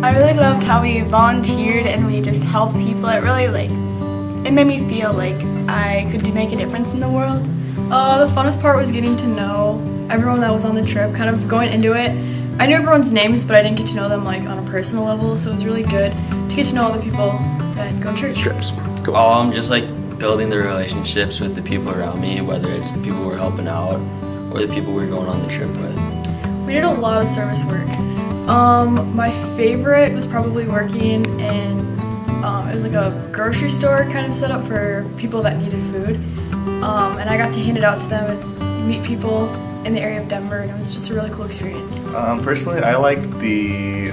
I really loved how we volunteered and we just helped people. It really it made me feel like I could make a difference in the world. The funnest part was getting to know everyone that was on the trip, kind of going into it. I knew everyone's names, but I didn't get to know them on a personal level, so it was really good to get to know all the people that go to church. Trips. Cool. Just building the relationships with the people around me, whether it's the people we're helping out or the people we're going on the trip with. We did a lot of service work. My favorite was probably working in, it was a grocery store kind of set up for people that needed food. And I got to hand it out to them and meet people in the area of Denver, and it was just a really cool experience. Personally, I liked the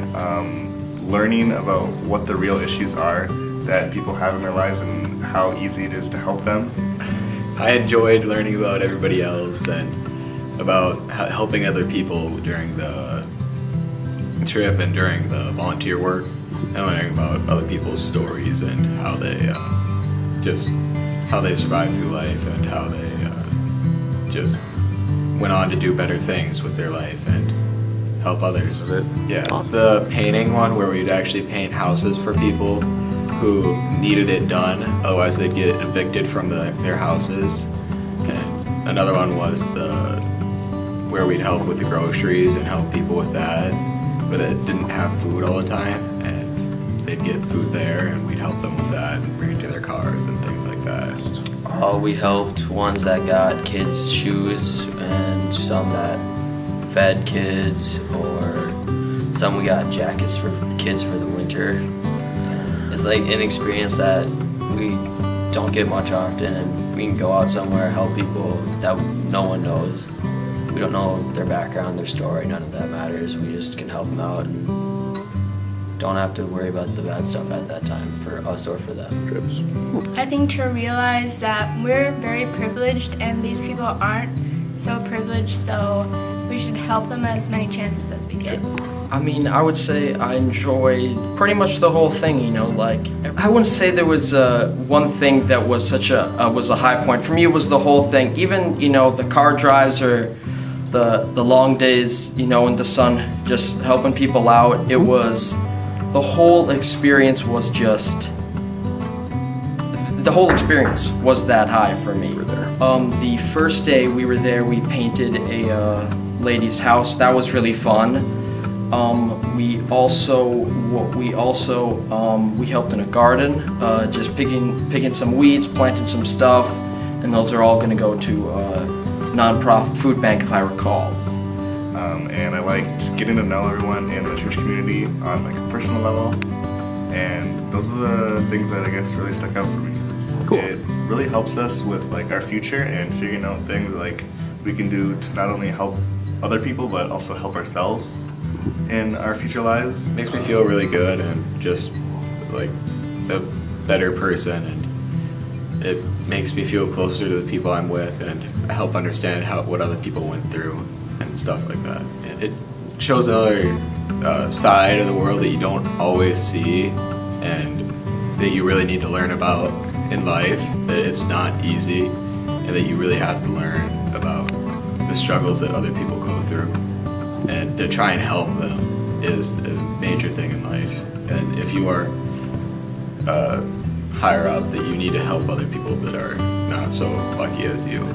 learning about what the real issues are that people have in their lives and how easy it is to help them. I enjoyed learning about everybody else and about helping other people during the trip and during the volunteer work, and learning about other people's stories and how they survived through life and how they just went on to do better things with their life and help others. Is it? Yeah. Awesome. The painting one where we'd actually paint houses for people who needed it done, otherwise they'd get evicted from their houses. And another one was where we'd help with the groceries and help people with that, but that didn't have food all the time, and they'd get food there and we'd help them with that and bring it to their cars and things like that. We helped ones that got kids shoes and some that fed kids, or some we got jackets for kids for the winter. It's an experience that we don't get much often, and we can go out somewhere, help people that no one knows. We don't know their background, their story, none of that matters. We just can help them out and don't have to worry about the bad stuff at that time for us or for them. Trips. I think to realize that we're very privileged and these people aren't so privileged, so we should help them as many chances as we get. I mean, I would say I enjoyed pretty much the whole thing, I wouldn't say there was one thing that was was a high point. For me, it was the whole thing. Even, the car drives or the long days, in the sun, just helping people out. It was, the whole experience was just, the whole experience was that high for me. The first day we were there, we painted a lady's house. That was really fun. We helped in a garden, just picking some weeds, planting some stuff, and those are all going to go to a nonprofit food bank, if I recall. And I liked getting to know everyone in the church community on a personal level, and those are the things that I guess really stuck out for me. Cool. It really helps us with our future and figuring out things we can do to not only help other people but also help ourselves in our future lives. Makes me feel really good and just a better person, and it makes me feel closer to the people I'm with and help understand what other people went through and stuff like that. It shows another side of the world that you don't always see and that you really need to learn about in life, that it's not easy and that you really have to learn about the struggles that other people go through, and to try and help them is a major thing in life. And if you are higher up, that you need to help other people that are not so lucky as you.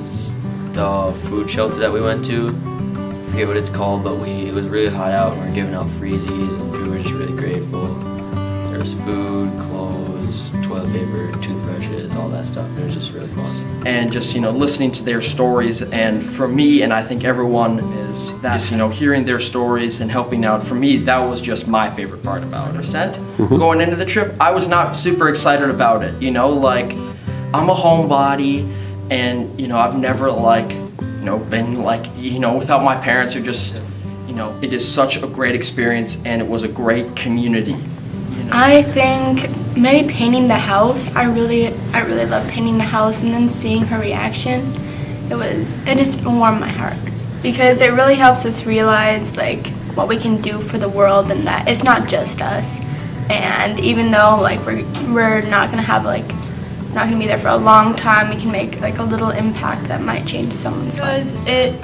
The food shelter that we went to, I forget what it's called, but it was really hot out and we were giving out freezies and we were just really grateful. There was food, clothes, toilet paper, toothbrushes, all that stuff. It was just really fun. And just, listening to their stories, and for me, and I think everyone is, that, just, hearing their stories and helping out, for me, that was just my favorite part about it. Going into the trip, I was not super excited about it, I'm a homebody, and, I've never, been, without my parents, or just, it is such a great experience, and it was a great community. I think maybe painting the house. I really love painting the house, and then seeing her reaction. It just warmed my heart, because it really helps us realize what we can do for the world, and that it's not just us. And even though we're not gonna have not gonna be there for a long time, we can make a little impact that might change someone's life. Because it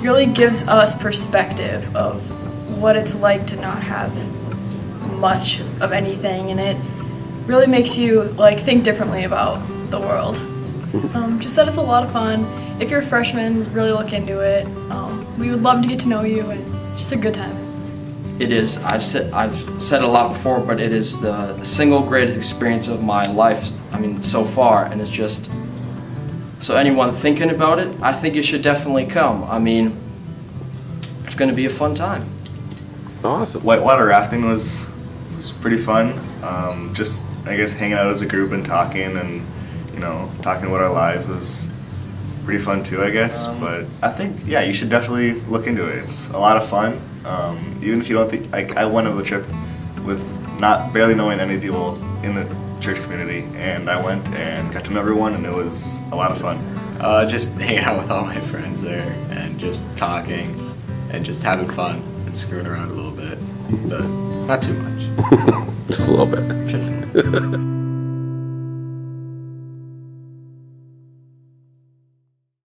really gives us perspective of what it's like to not have much of anything, and it really makes you like think differently about the world. Just that it's a lot of fun. If you're a freshman, really look into it. We would love to get to know you, and it's just a good time. It is. I've said it a lot before, but it is the single greatest experience of my life. I mean, so far, and it's just. So anyone thinking about it, I think you should definitely come. I mean, it's going to be a fun time. Awesome. Whitewater rafting was pretty fun. Just I guess hanging out as a group and talking talking about our lives was pretty fun too, I guess. But I think you should definitely look into it. It's a lot of fun. Even if you don't think, I went on the trip with barely knowing any people in the church community, and I went and got to know everyone, and it was a lot of fun. Just hanging out with all my friends there and just talking and just having fun and screwing around a little bit, but not too much. So, Just a little bit. just